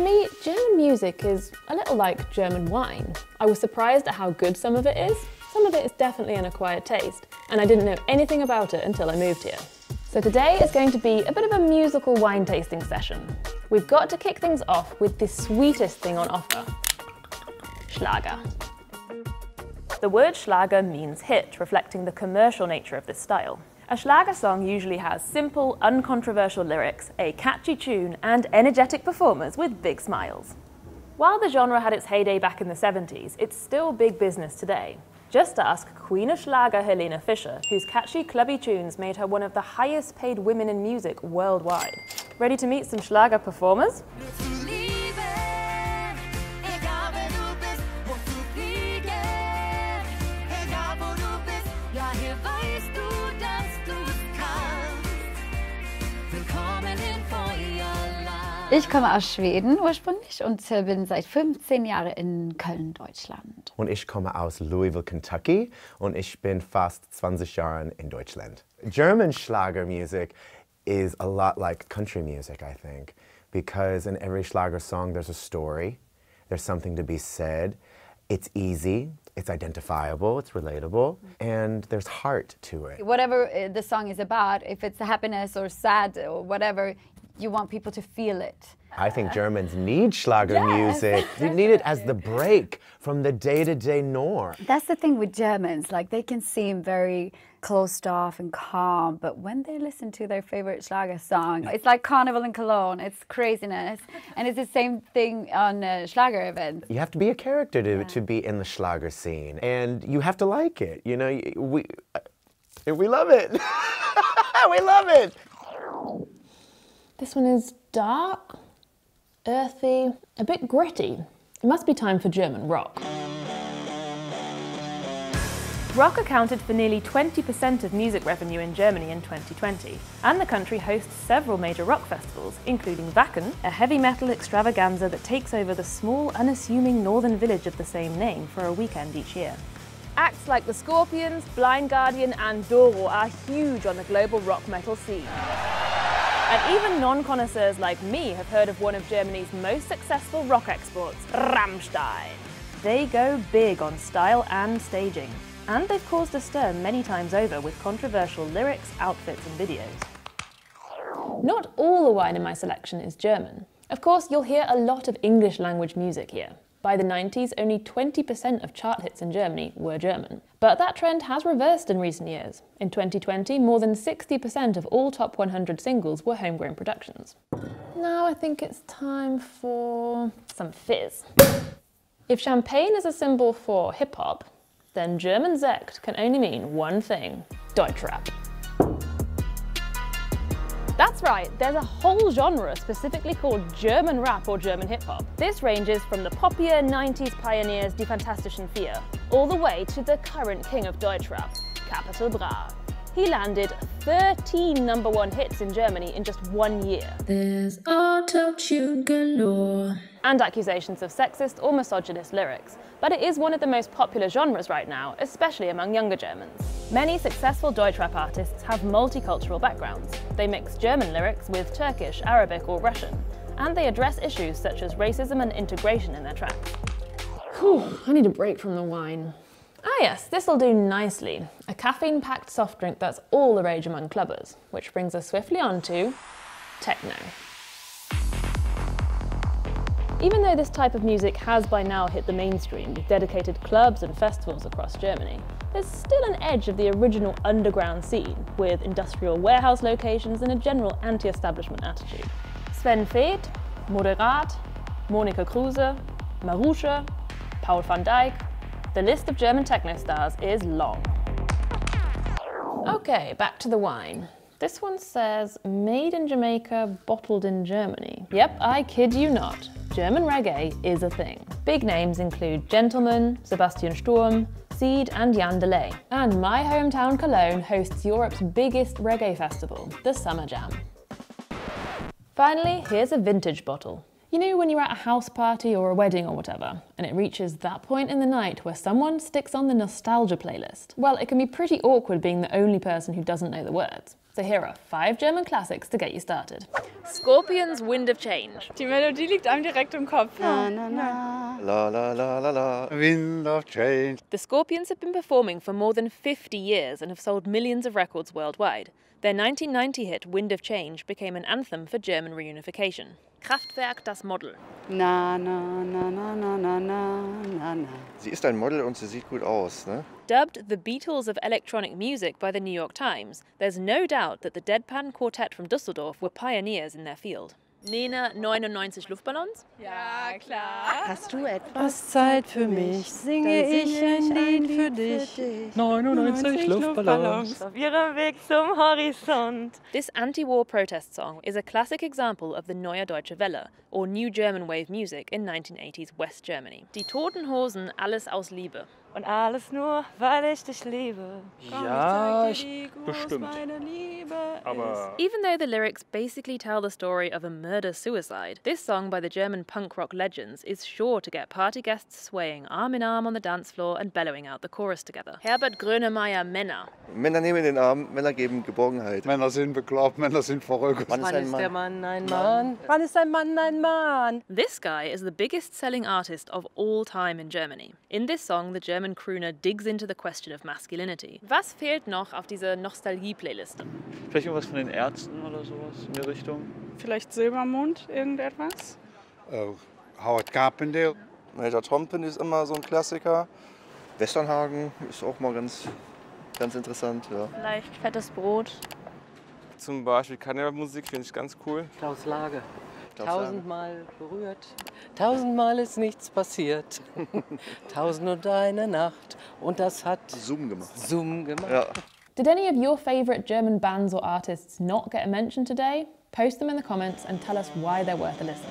For me, German music is a little like German wine. I was surprised at how good some of it is. Some of it is definitely an acquired taste, and I didn't know anything about it until I moved here. So today is going to be a bit of a musical wine tasting session. We've got to kick things off with the sweetest thing on offer, Schlager. The word Schlager means hit, reflecting the commercial nature of this style. A Schlager song usually has simple, uncontroversial lyrics, a catchy tune, and energetic performers with big smiles. While the genre had its heyday back in the 70s, it's still big business today. Just ask Queen of Schlager Helene Fischer, whose catchy, clubby tunes made her one of the highest paid women in music worldwide. Ready to meet some Schlager performers? Ich komme aus Schweden ursprünglich und bin seit 15 Jahren in Köln, Deutschland. Und ich komme aus Louisville, Kentucky und ich bin fast 20 Jahre in Deutschland. German Schlager music is a lot like country music, I think, because in every Schlager song there's a story, there's something to be said, it's easy, it's identifiable, it's relatable, and there's heart to it. Whatever the song is about, if it's happiness or sad or whatever, you want people to feel it. I think Germans need Schlager music. They need it as the break from the day-to-day norm. That's the thing with Germans, like they can seem very closed off and calm, but when they listen to their favorite Schlager song, it's like Carnival in Cologne, it's craziness. And it's the same thing on Schlager events. You have to be a character to be in the Schlager scene, and you have to like it. You know, we love it. We love it. This one is dark, earthy, a bit gritty. It must be time for German rock. Rock accounted for nearly 20% of music revenue in Germany in 2020, and the country hosts several major rock festivals, including Wacken, a heavy metal extravaganza that takes over the small, unassuming northern village of the same name for a weekend each year. Acts like the Scorpions, Blind Guardian and Doro are huge on the global rock metal scene. And even non-connoisseurs like me have heard of one of Germany's most successful rock exports, Rammstein. They go big on style and staging, and they've caused a stir many times over with controversial lyrics, outfits and videos. Not all the wine in my selection is German. Of course, you'll hear a lot of English language music here. By the 90s, only 20% of chart hits in Germany were German. But that trend has reversed in recent years. In 2020, more than 60% of all top 100 singles were homegrown productions. Now I think it's time for some fizz. If champagne is a symbol for hip-hop, then German Sekt can only mean one thing: Deutschrap. That's right, there's a whole genre specifically called German rap or German hip-hop. This ranges from the poppier 90s pioneers Die Fantastischen Vier, all the way to the current king of Deutschrap, Capital Bra. He landed 13 #1 hits in Germany in just 1 year. There's auto-tune galore. And accusations of sexist or misogynist lyrics. But it is one of the most popular genres right now, especially among younger Germans. Many successful Deutschrap artists have multicultural backgrounds. They mix German lyrics with Turkish, Arabic or Russian, and they address issues such as racism and integration in their tracks. Whew, I need a break from the wine. Ah yes, this'll do nicely. A caffeine-packed soft drink that's all the rage among clubbers, which brings us swiftly on to techno. Even though this type of music has by now hit the mainstream with dedicated clubs and festivals across Germany, there's still an edge of the original underground scene, with industrial warehouse locations and a general anti-establishment attitude. Sven Väth, Moderat, Monika Kruse, Marusha, Paul van Dyk, the list of German techno stars is long. Okay, back to the wine. This one says, made in Jamaica, bottled in Germany. Yep, I kid you not. German reggae is a thing. Big names include Gentleman, Sebastian Sturm, Seed and Jan Delay. And my hometown Cologne hosts Europe's biggest reggae festival, the Summer Jam. Finally, here's a vintage bottle. You know when you're at a house party or a wedding or whatever, and it reaches that point in the night where someone sticks on the nostalgia playlist? Well, it can be pretty awkward being the only person who doesn't know the words. So here are 5 German classics to get you started. Scorpions' Wind of Change. Die Melodie liegt einem direkt im Kopf. La la la la la. Wind of change. The Scorpions have been performing for more than 50 years and have sold millions of records worldwide. Their 1990 hit Wind of Change became an anthem for German reunification. Kraftwerk, das Model. Na na na na na na na na na. Sie ist ein Model und sie sieht gut aus, ne? Dubbed the Beatles of electronic music by the New York Times, there's no doubt that the Deadpan Quartet from Düsseldorf were pioneers in their field. Nena, 99 Luftballons? Ja, klar. Hast du etwas Zeit für mich, singe ich ein Lied für dich. 99 Luftballons. Auf ihrem Weg zum Horizont. This anti-war protest song is a classic example of the Neue Deutsche Welle, or New German Wave music in 1980s West Germany. Die Toten Hosen, Alles aus Liebe. Und alles nur, weil ich dich liebe. Ja, bestimmt. Aber even though the lyrics basically tell the story of a murder-suicide, this song by the German punk rock legends is sure to get party guests swaying arm in arm on the dance floor and bellowing out the chorus together. Herbert Grönemeyer, Männer. Männer nehmen den Arm, Männer geben Geborgenheit. Männer sind bekloppt, Männer sind verrückt. Wann ist ein der Mann? Mann ein Mann? Wann ist ein Mann ein Mann? This guy is the biggest selling artist of all time in Germany. In this song, the German crooner digs into the question of masculinity. Was fehlt noch auf dieser Nostalgie-Playliste? Vielleicht irgendwas von den Ärzten oder sowas in der Richtung? Vielleicht Silbermond, irgendetwas? Howard Carpendale. Major Trompen ist immer so ein Klassiker. Westernhagen ist auch mal ganz interessant. Ja. Vielleicht Fettes Brot. Zum Beispiel Kanalmusik finde ich ganz cool. Klaus Lage. 1000-mal berührt, 1000-mal ist nichts passiert. 1001 Nacht und das hat Zoom gemacht. Zoom gemacht. Ja. Did any of your favourite German bands or artists not get a mention today? Post them in the comments and tell us why they're worth a listen.